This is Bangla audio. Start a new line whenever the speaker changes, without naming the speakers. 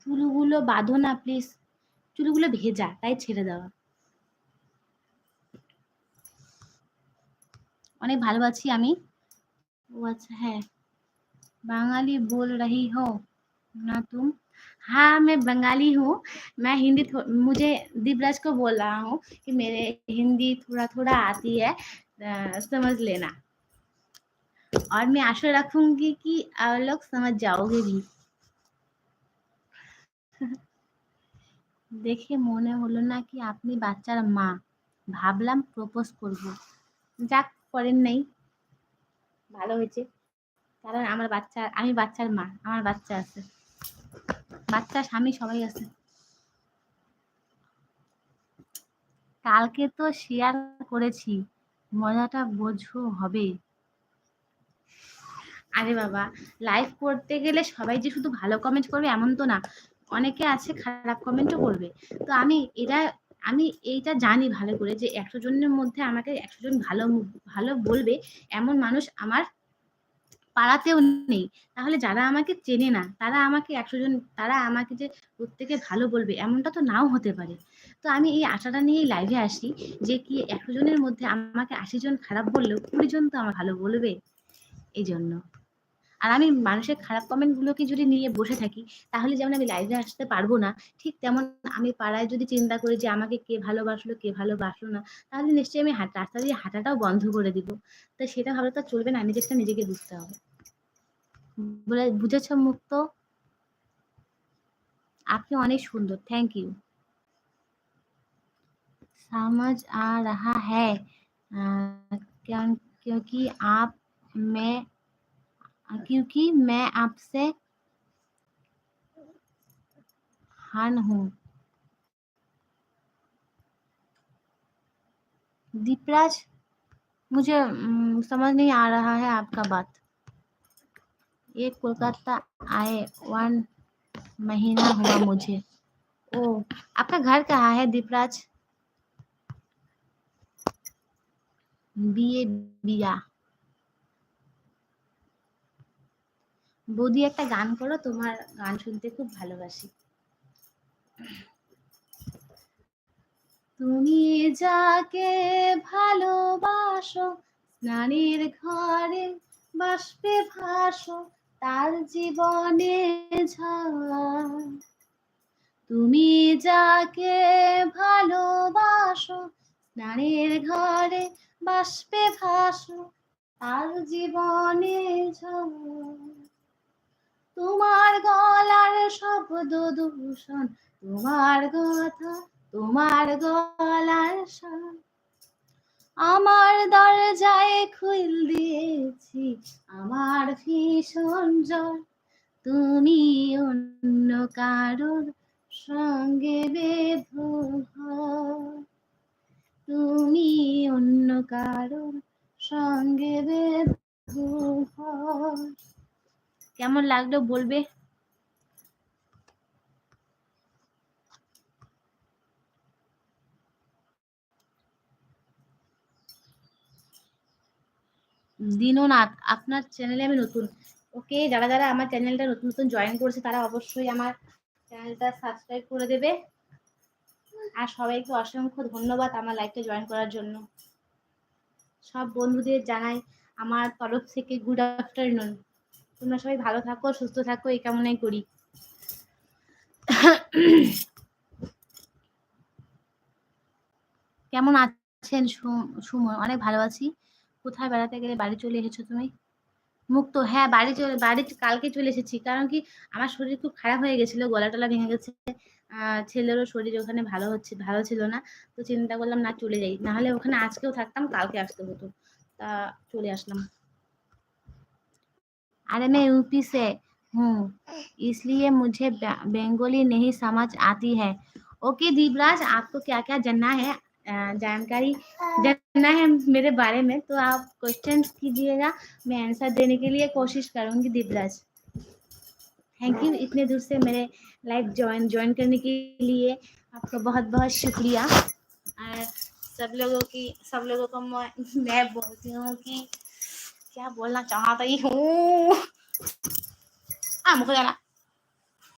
চুলগুলো বাঁধো না প্লিজ, চুলগুলো ভেজা তাই ছেড়ে দেওয়া। অনেক ভালো আছি আমি। ও अच्छा है, बंगाली बोल रही हो ना तुम? हाँ मैं बंगाली हूँ। मैं हिंदी मुझे दिव्यराज को बोल रहा हूँ कि मेरे हिंदी थोड़ा थोड़ा आती है, समझ लेना। और मैं आशा रखूंगी कि आप लोग समझ जाओगे भी। দেখে মনে হলো না কি আপনি বাচ্চার মা, ভাবলাম প্রপোজ করব। যাক করেন নাই, ভালো হয়েছে। কারণ আমি বাচ্চার মা, আমার বাচ্চা আছে, বাচ্চা স্বামী সবাই আছে। কালকে তো শেয়ার করেছি, মজাটা বোঝো হবে। আরে বাবা, লাইভ করতে গেলে সবাই যে শুধু ভালো কমেন্ট করবে এমন তো না, অনেকে আছে খারাপ কমেন্টও করবে। তো আমি এইটা জানি ভালো করে যে 100 জনের মধ্যে আমাকে 100 জন ভালো ভালো বলবে এমন মানুষ আমার পাড়াতেও নেই। তাহলে যারা আমাকে চেনে না তারা আমাকে 100 জন, তারা আমাকে যে প্রত্যেকে ভালো বলবে এমনটা তো নাও হতে পারে। তো আমি এই আশাটা নিয়েই লাইভে আসি যে কি 100 জনের মধ্যে আমাকে 80 জন খারাপ বললেও 20 জন তো আমার ভালো বলবে, এই জন্য। আর আমি মানুষের খারাপ কমেন্ট গুলোকে যদি নিয়ে বসে থাকি তাহলে যেমন আমি লাইভে আসতে পারবো না, ঠিক তেমন আমি পাড়ায় যদি চিন্তা করি যে আমাকে কে ভালোবাসলো কে ভালোবাসলো না, তাহলে নিশ্চয়ই আমি রাস্তা দিয়ে হাঁটাটাও বন্ধ করে দিব। তো সেটা ভালো তো চলবে না, নিজেরটা নিজেকে বুঝতে হবে। বলে বুঝেছ মুক্ত? আপনি অনেক সুন্দর, থ্যাংক ইউ। समझ आ रहा है, क्योंकि मैं क्योंकि मैं आपसे हन हूँ। दीपराज, मुझे समझ नहीं आ रहा है आपका बात। ये कोलकाता आए 1 महीना हुआ मुझे। ओ, आपका घर कहाँ है दीपराज? বিয়ে বিয়া। বৌদি একটা গান করো, তোমার গান শুনতে খুব ভালোবাসি। তুমি যাকে ভালোবাসো, স্নানের ঘরে বাষ্পে ভাসো, তার জীবনে ঝড়। তুমি যাকে ভালোবাসো, স্নানের ঘরে বাষ্পে ভাসো, তার জীবনে ঝড়। তোমার গলার শব্দ দূষণ, তোমার কথা, তোমার গলার স্বর, আমার দরজায় খুল দিয়েছি, আমার ভীষণ জ্বর। তুমি অন্য কারোর সঙ্গে বেঁধো ঘর, তুমি অন্য কারোর সঙ্গে বেঁধো ঘর। কেমন লাগলো বলবে? দীননাথ, আপনার চ্যানেলে আমি নতুন। ওকে, যারা যারা আমার চ্যানেলটা নতুন নতুন জয়েন করেছে তারা অবশ্যই আমার চ্যানেলটা সাবস্ক্রাইব করে দেবে। আর সবাইকে অসংখ্য ধন্যবাদ আমার লাইভটা জয়েন করার জন্য। সব বন্ধুদের জানাই আমার তরফ থেকে গুড আফটারনুন। তোমরা সবাই ভালো থাকো, সুস্থ থাকো, এই কামনাই করি। কেমন আছেন সুমন? অনেক ভালো আছি। কোথায় বেড়াতে গেলে বাড়ি চলে এসেছো তুমি? মুক্ত, হ্যাঁ বাড়ি কালকে চলে এসেছি। কারণ কি আমার শরীর খুব খারাপ হয়ে গেছিল, গলা টলা ভেঙে গেছে। ছেলেরও শরীর ওখানে ভালো ছিল না। তো চিন্তা করলাম না চলে যাই, না হলে ওখানে আজকেও থাকতাম, কালকে আসতে হতো। তা চলে আসলাম। अरे मैं यूपी से हूँ, इसलिए मुझे बंगाली नहीं समझ आती है। ओके दीपराज, आपको क्या क्या जानना है, जानकारी जानना है मेरे बारे में, तो आप क्वेश्चन कीजिएगा, मैं आंसर देने के लिए कोशिश करूंगी दीपराज। थैंक यू इतने दूर से मेरे लाइव ज्वाइन करने के लिए, आपका बहुत बहुत शुक्रिया। और सब लोगों को मैं बोलती हूँ कि क्या बोलना चाहती हूँ, मुझे जाना